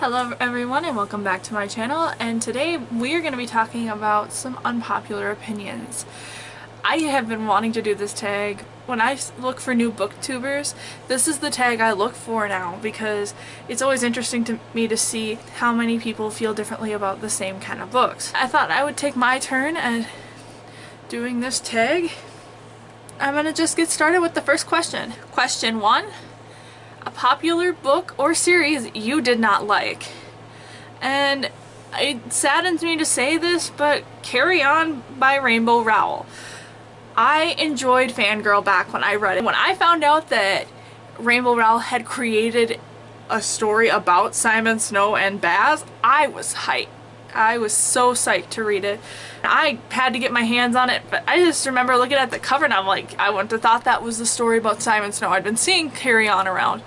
Hello everyone and welcome back to my channel, and today we are going to be talking about some unpopular opinions. I have been wanting to do this tag. When I look for new booktubers, this is the tag I look for now because it's always interesting to me to see how many people feel differently about the same kind of books. I thought I would take my turn at doing this tag. I'm going to just get started with the first question. Question 1. A popular book or series you did not like. And it saddens me to say this, but Carry On by Rainbow Rowell. I enjoyed Fangirl back when I read it. When I found out that Rainbow Rowell had created a story about Simon Snow and Baz, I was hyped. I was so psyched to read it. I had to get my hands on it, but I just remember looking at the cover and I'm like, I wouldn't have thought that was the story about Simon Snow. I'd been seeing Carry On around,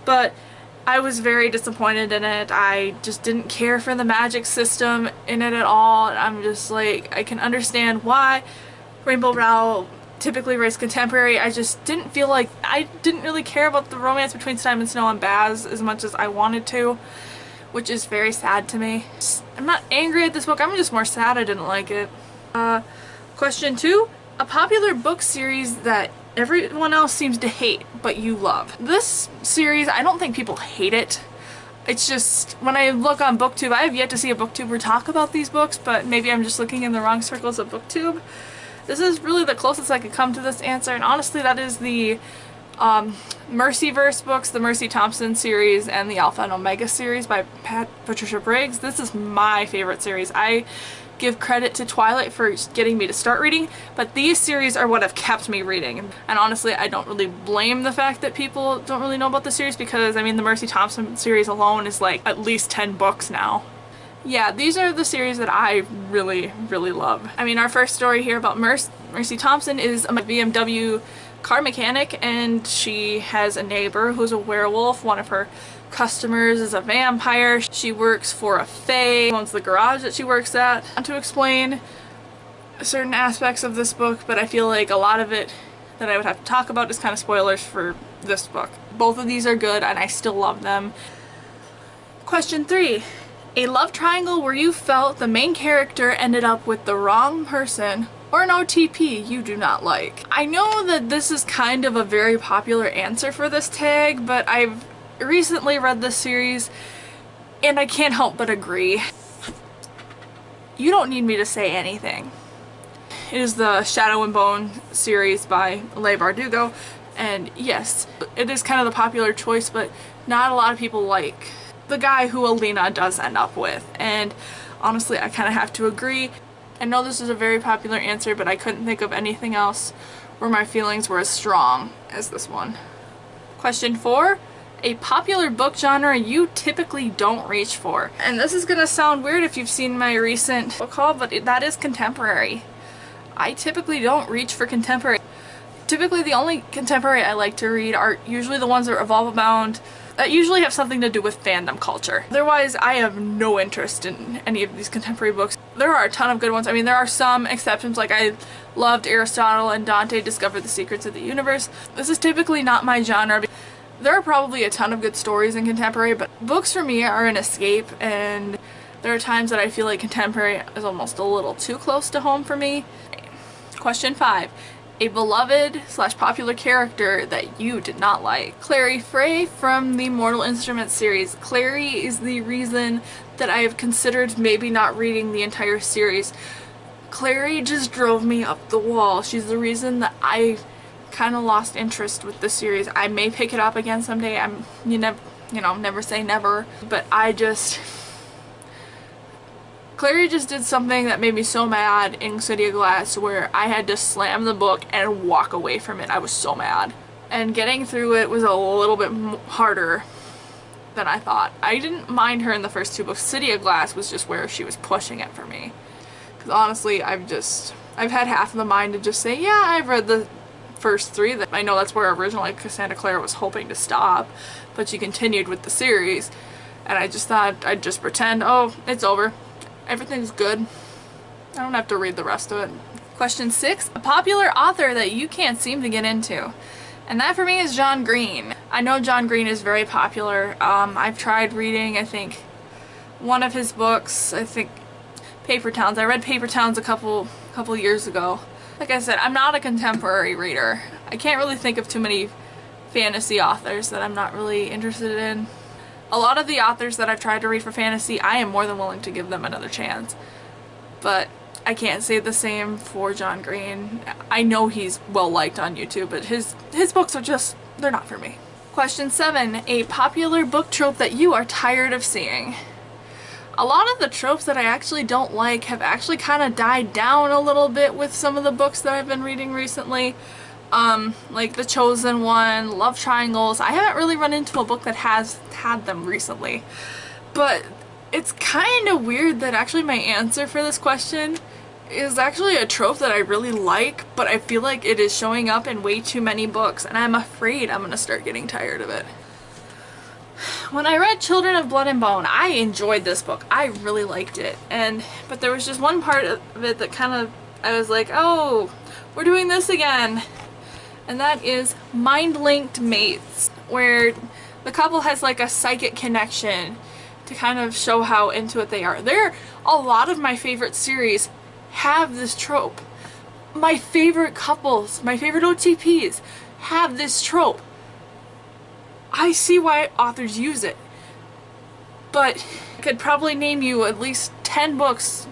but I was very disappointed in it. I just didn't care for the magic system in it at all. I'm just like, I can understand why Rainbow Rowell typically writes contemporary. I just didn't feel like, I didn't really care about the romance between Simon Snow and Baz as much as I wanted to, which is very sad to me. I'm not angry at this book, I'm just more sad I didn't like it. Question 2. A popular book series that everyone else seems to hate, but you love. This series, I don't think people hate it. It's just, when I look on Booktube, I have yet to see a Booktuber talk about these books, but maybe I'm just looking in the wrong circles of Booktube. This is really the closest I could come to this answer, and honestly that is the Mercyverse books, the Mercy Thompson series and the Alpha and Omega series by Patricia Briggs. This is my favorite series. I give credit to Twilight for getting me to start reading, but these series are what have kept me reading. And honestly, I don't really blame the fact that people don't really know about the series because, I mean, the Mercy Thompson series alone is like at least 10 books now. Yeah, these are the series that I really, really love. I mean, our first story here about Mercy Thompson is a BMW car mechanic, and she has a neighbor who's a werewolf. One of her customers is a vampire. She works for a fae, owns the garage that she works at. I want to explain certain aspects of this book, but I feel like a lot of it that I would have to talk about is kind of spoilers for this book. Both of these are good and I still love them. Question 3. A love triangle where you felt the main character ended up with the wrong person, or an OTP you do not like. I know that this is kind of a very popular answer for this tag, but I've recently read this series and I can't help but agree. You don't need me to say anything. It is the Shadow and Bone series by Leigh Bardugo, and yes, it is kind of the popular choice, but not a lot of people like the guy who Alina does end up with, and honestly I kind of have to agree. I know this is a very popular answer, but I couldn't think of anything else where my feelings were as strong as this one. Question 4. A popular book genre you typically don't reach for. And this is gonna sound weird if you've seen my recent book haul, but that is contemporary. I typically don't reach for contemporary. Typically the only contemporary I like to read are usually the ones that revolve around that usually have something to do with fandom culture. Otherwise, I have no interest in any of these contemporary books. There are a ton of good ones. I mean, there are some exceptions, like I loved Aristotle and Dante Discovered the Secrets of the Universe. This is typically not my genre. There are probably a ton of good stories in contemporary, but books for me are an escape, and there are times that I feel like contemporary is almost a little too close to home for me. Question 5. A beloved / popular character that you did not like. Clary Frey from the Mortal Instruments series. Clary is the reason that I have considered maybe not reading the entire series. Clary just drove me up the wall. She's the reason that I kind of lost interest with the series. I may pick it up again someday. Never say never, but Clary just did something that made me so mad in City of Glass where I had to slam the book and walk away from it. I was so mad. And getting through it was a little bit harder than I thought. I didn't mind her in the first 2 books. City of Glass was just where she was pushing it for me. Because honestly, I've had half of the mind to just say, yeah, I've read the first 3. That I know that's where originally Cassandra Clare was hoping to stop, but she continued with the series. And I just thought I'd just pretend, oh, it's over. Everything's good. I don't have to read the rest of it. Question 6. A popular author that you can't seem to get into. And that for me is John Green. I know John Green is very popular. I've tried reading, I think, one of his books, I think Paper Towns. I read Paper Towns a couple years ago. Like I said, I'm not a contemporary reader. I can't really think of too many fantasy authors that I'm not really interested in. A lot of the authors that I've tried to read for fantasy, I am more than willing to give them another chance. But I can't say the same for John Green. I know he's well liked on YouTube, but his books are just, they're not for me. Question 7. A popular book trope that you are tired of seeing. A lot of the tropes that I actually don't like have actually kind of died down a little bit with some of the books that I've been reading recently. Like The Chosen One, love triangles. I haven't really run into a book that has had them recently. But it's kind of weird that actually my answer for this question is actually a trope that I really like, but I feel like it is showing up in way too many books, and I'm afraid I'm gonna start getting tired of it. When I read Children of Blood and Bone, I enjoyed this book. I really liked it, but there was just one part of it that kind of, I was like, oh, we're doing this again. And that is Mind-Linked Mates, where the couple has like a psychic connection to kind of show how into it they are. A lot of my favorite series have this trope. My favorite couples, my favorite OTPs have this trope. I see why authors use it, but I could probably name you at least 10 books,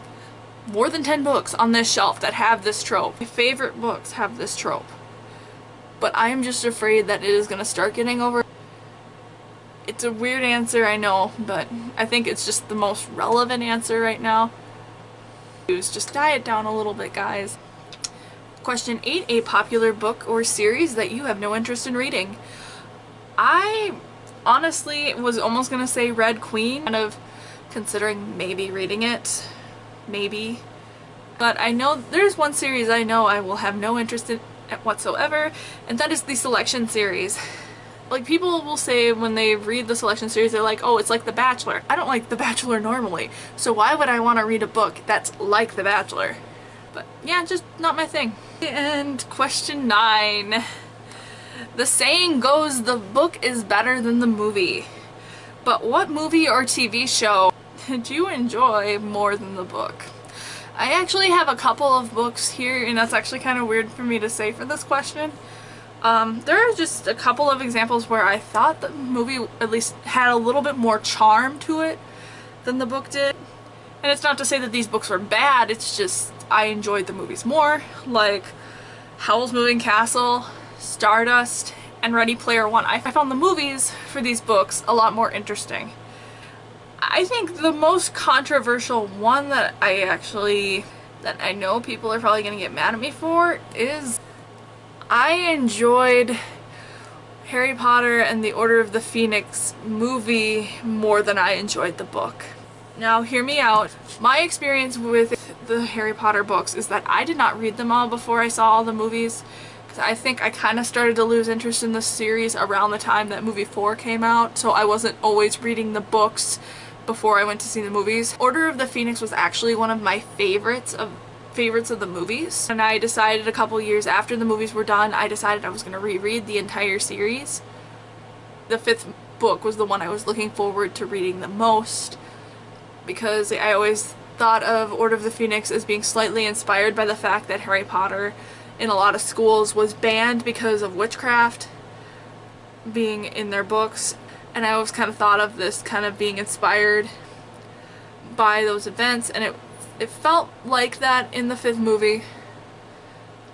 more than 10 books on this shelf that have this trope. My favorite books have this trope, but I am just afraid that it is going to start getting over. It's a weird answer, I know, but I think it's just the most relevant answer right now. Just diet down a little bit, guys. Question 8. A popular book or series that you have no interest in reading. I honestly was almost gonna say Red Queen, kind of considering maybe reading it, maybe. But I know there's one series I know I will have no interest in whatsoever, and that is the Selection series. Like, people will say when they read the Selection series, they're like, oh, it's like The Bachelor. I don't like The Bachelor normally, so why would I want to read a book that's like The Bachelor? But yeah, just not my thing. And question 9. The saying goes, the book is better than the movie. But what movie or TV show did you enjoy more than the book? I actually have a couple of books here, and that's actually kind of weird for me to say for this question. There are just a couple of examples where I thought the movie at least had a little bit more charm to it than the book did. And it's not to say that these books were bad, it's just I enjoyed the movies more, like Howl's Moving Castle, Stardust, and Ready Player One. I found the movies for these books a lot more interesting. I think the most controversial one that I know people are probably going to get mad at me for is I enjoyed Harry Potter and the Order of the Phoenix movie more than I enjoyed the book. Now, hear me out. My experience with the Harry Potter books is that I did not read them all before I saw all the movies. I think I kind of started to lose interest in the series around the time that movie 4 came out, so I wasn't always reading the books before I went to see the movies. Order of the Phoenix was actually one of my favorites of the movies, and I decided a couple years after the movies were done, I decided I was going to reread the entire series. The 5th book was the one I was looking forward to reading the most, because I always thought of Order of the Phoenix as being slightly inspired by the fact that Harry Potter in a lot of schools was banned because of witchcraft being in their books, and I always kind of thought of this kind of being inspired by those events, and it felt like that in the 5th movie.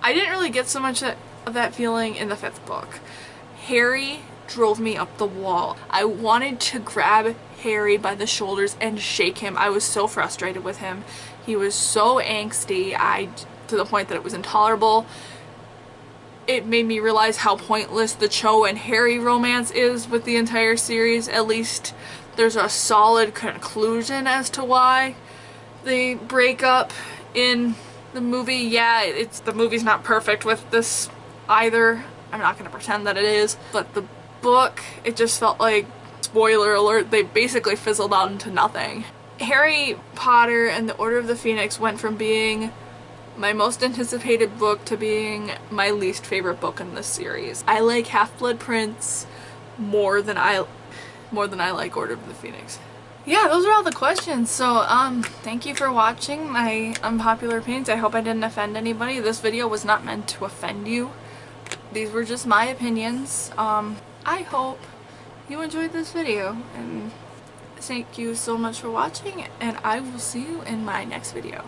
I didn't really get so much of that feeling in the 5th book. Harry drove me up the wall. I wanted to grab Harry by the shoulders and shake him. I was so frustrated with him. He was so angsty, to the point that it was intolerable. It made me realize how pointless the Cho and Harry romance is with the entire series. At least there's a solid conclusion as to why they break up in the movie. Yeah, the movie's not perfect with this either. I'm not gonna pretend that it is, but the book, it just felt like, spoiler alert, they basically fizzled out into nothing. Harry Potter and the Order of the Phoenix went from being my most anticipated book to being my least favorite book in this series. I like Half-Blood Prince more than I like Order of the Phoenix. yeah, those are all the questions. So, thank you for watching my unpopular opinions. I hope I didn't offend anybody. This video was not meant to offend you. These were just my opinions. I hope you enjoyed this video, and thank you so much for watching, and I will see you in my next video.